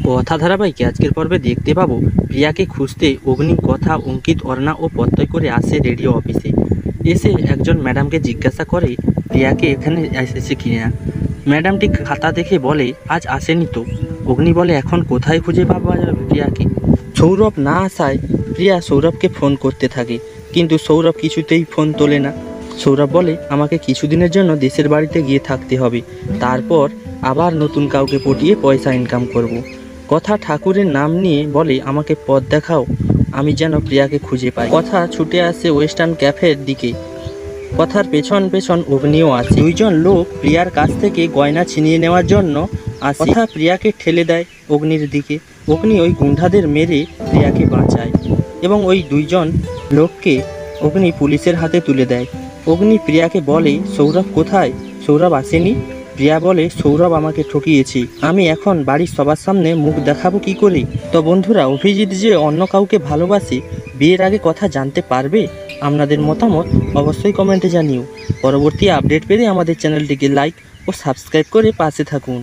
কথা ধারাবাহিকে আজকের পর্বে দেখতে পাবো প্রিয়াকে খুঁজতে অগ্নি, কথা, অঙ্কিত, অর্ণা ও প্রত্যয় করে আসে রেডিও অফিসে। এসে একজন ম্যাডামকে জিজ্ঞাসা করে প্রিয়াকে এখানে এসেছে কিনা। ম্যাডামটি খাতা দেখে বলে আজ আসেনি তো। অগ্নি বলে এখন কোথায় খুঁজে পাওয়া যাবে প্রিয়াকে। সৌরভ না আসায় প্রিয়া সৌরভকে ফোন করতে থাকে, কিন্তু সৌরভ কিছুতেই ফোন তোলে না। সৌরভ বলে আমাকে কিছুদিনের জন্য দেশের বাড়িতে গিয়ে থাকতে হবে, তারপর আবার নতুন কাউকে পটিয়ে পয়সা ইনকাম করব। কথা ঠাকুরের নাম নিয়ে বলে আমাকে পথ দেখাও, আমি যেন প্রিয়াকে খুঁজে পাই। কথা ছুটে আসে ওয়েস্টার্ন ক্যাফের দিকে। কথার পেছন পেছন অগ্নিও আছে। দুইজন লোক প্রিয়ার কাছ থেকে গয়না ছিনিয়ে নেওয়ার জন্য আসে। কথা প্রিয়াকে ঠেলে দেয় অগ্নির দিকে। অগ্নি ওই গুন্ডাদের মেরে প্রিয়াকে বাঁচায় এবং ওই দুইজন লোককে অগ্নি পুলিশের হাতে তুলে দেয়। অগ্নি প্রিয়াকে বলে সৌরভ কোথায়, সৌরভ আসেনি। প্রিয়া বলে সৌরভ আমাকে ঠকিয়েছে, আমি এখন বাড়ির সবার সামনে মুখ দেখাবো কি করে। তো বন্ধুরা, অভিজিৎ যে অন্য কাউকে ভালোবাসে বিয়ের আগে কথা জানতে পারবে? আপনাদের মতামত অবশ্যই কমেন্টে জানিও। পরবর্তী আপডেট পেতে আমাদের চ্যানেলটিকে লাইক ও সাবস্ক্রাইব করে পাশে থাকুন।